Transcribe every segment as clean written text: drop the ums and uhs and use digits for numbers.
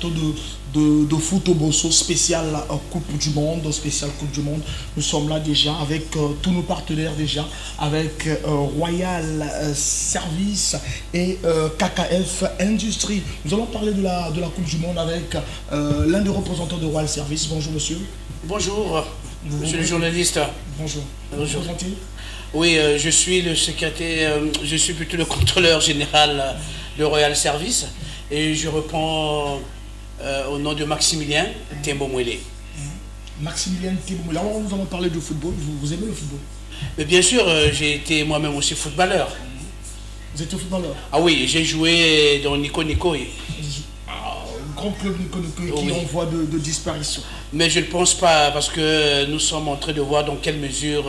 plateau de foot au Bosso, spécial Coupe du Monde, spécial Coupe du Monde. Nous sommes là déjà avec tous nos partenaires déjà, avec Royal Service et KKF Industrie. Nous allons parler de la Coupe du Monde avec l'un des représentants de Royal Service. Bonjour monsieur. Bonjour, monsieur le journaliste. Bonjour. Bonjour. Oui, je suis le secrétaire, je suis plutôt le contrôleur général de Royal Service et je reprends au nom de Maximilien Tembomwele. Maximilien Tembomwele. Alors nous allons parler de football. Vous aimez le football? Mais bien sûr, j'ai été moi-même aussi footballeur. Vous êtes footballeur? Ah oui, j'ai joué dans Nico Nico. Grand club qui est en voie de disparition. Mais je ne pense pas, parce que nous sommes en train de voir dans quelle mesure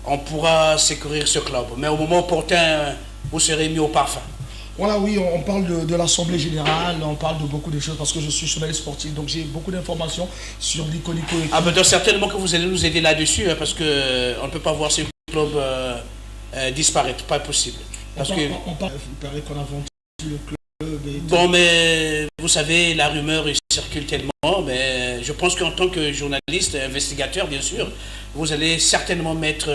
on pourra sécuriser ce club. Mais au moment opportun, vous serez mis au parfum. Voilà, oui, on parle de l'Assemblée Générale, on parle de beaucoup de choses, parce que je suis journaliste sportif, donc j'ai beaucoup d'informations sur Nico Nico. Ah ben donc certainement que vous allez nous aider là-dessus, hein, parce qu'on ne peut pas voir ce club disparaître, pas possible. Parce il paraît qu'on a vendu le club. Bon, mais vous savez, la rumeur circule tellement, mais je pense qu'en tant que journaliste, investigateur, bien sûr, vous allez certainement mettre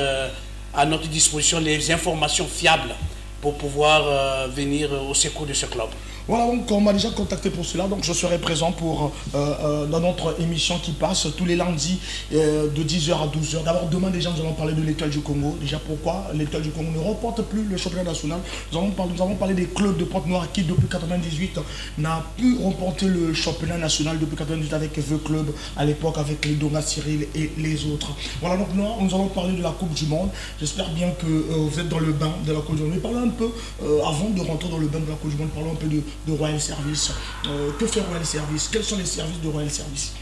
à notre disposition les informations fiables pour pouvoir venir au secours de ce club. Voilà, donc on m'a déjà contacté pour cela, donc je serai présent dans notre émission qui passe tous les lundis de 10h à 12h. D'abord, demain déjà, nous allons parler de l'Étoile du Congo. Déjà, pourquoi l'Étoile du Congo ne remporte plus le championnat national? Nous avons parlé des clubs de Pointe-Noire qui, depuis 1998, n'a pu remporter le championnat national depuis 1998 avec Veux Club, à l'époque avec les Donga Cyril et les autres. Voilà, donc nous allons parler de la Coupe du Monde. J'espère bien que vous êtes dans le bain de la Coupe du Monde. Mais parlons un peu, avant de rentrer dans le bain de la Coupe du Monde, parlons un peu de Royal Service. Que fait Royal Service? Quels sont les services de Royal Service?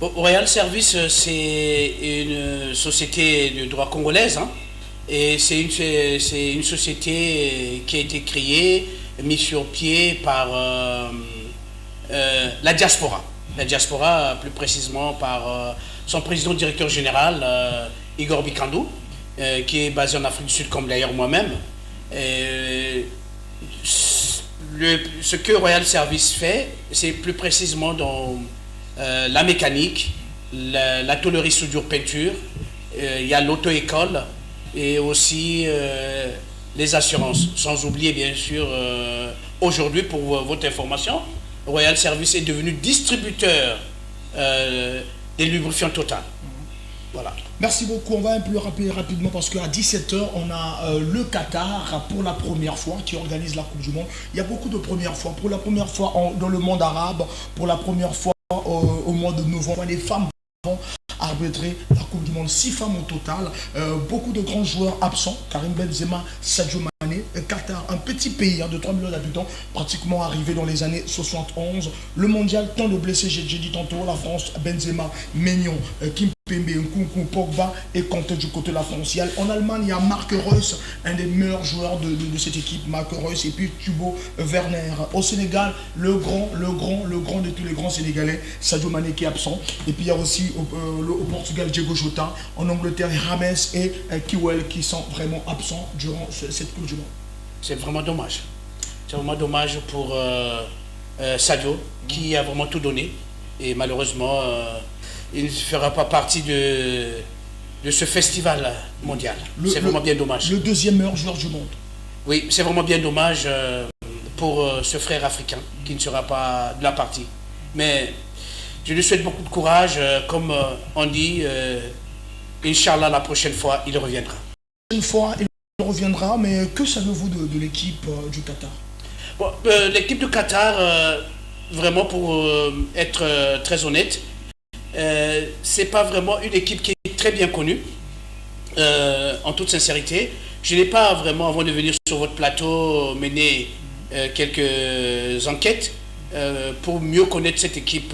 Royal Service, c'est une société de droit congolaise, hein, et c'est une société qui a été créée, mise sur pied par la diaspora. La diaspora, plus précisément par son président directeur général, Igor Bikandou, qui est basé en Afrique du Sud, comme d'ailleurs moi-même. Ce que Royal Service fait, c'est plus précisément dans la mécanique, la tôlerie soudure peinture, il y a l'auto-école et aussi les assurances. Sans oublier bien sûr, aujourd'hui pour votre information, Royal Service est devenu distributeur des lubrifiants Total. Voilà. Merci beaucoup. On va un peu rapidement parce qu'à 17h, on a le Qatar pour la première fois qui organise la Coupe du Monde. Il y a beaucoup de premières fois. Pour la première fois dans le monde arabe, pour la première fois au mois de novembre, les femmes vont arbitrer la Coupe du Monde. 6 femmes au total. Beaucoup de grands joueurs absents. Karim Benzema, Sadio Mané. Qatar, un petit pays de 3 millions d'habitants, pratiquement arrivé dans les années 71. Le mondial, tant de blessés, j'ai dit tantôt, la France, Benzema, Maignan, Kimpembe, Nkunku, Pogba et Kanté du côté de la France. En Allemagne, il y a Marc Reus, un des meilleurs joueurs de cette équipe, Marc Reus, et puis Thibaut Werner. Au Sénégal, le grand de tous les grands Sénégalais, Sadio Mané qui est absent. Et puis il y a aussi au Portugal, Diego Jota. En Angleterre, James et Kiwel qui sont vraiment absents durant cette Coupe du Monde. C'est vraiment dommage. C'est vraiment dommage pour Sadio, qui a vraiment tout donné. Et malheureusement, il ne fera pas partie de ce festival mondial. C'est vraiment bien dommage. Le deuxième meilleur joueur du monde. Oui, c'est vraiment bien dommage pour ce frère africain qui ne sera pas de la partie. Mais je lui souhaite beaucoup de courage. Comme on dit, Inch'Allah, la prochaine fois, il reviendra. Une fois, il reviendra, mais que savez-vous de l'équipe du Qatar? Bon, l'équipe du Qatar, vraiment pour être très honnête, c'est pas vraiment une équipe qui est très bien connue, en toute sincérité. Je n'ai pas vraiment, avant de venir sur votre plateau, mené quelques enquêtes pour mieux connaître cette équipe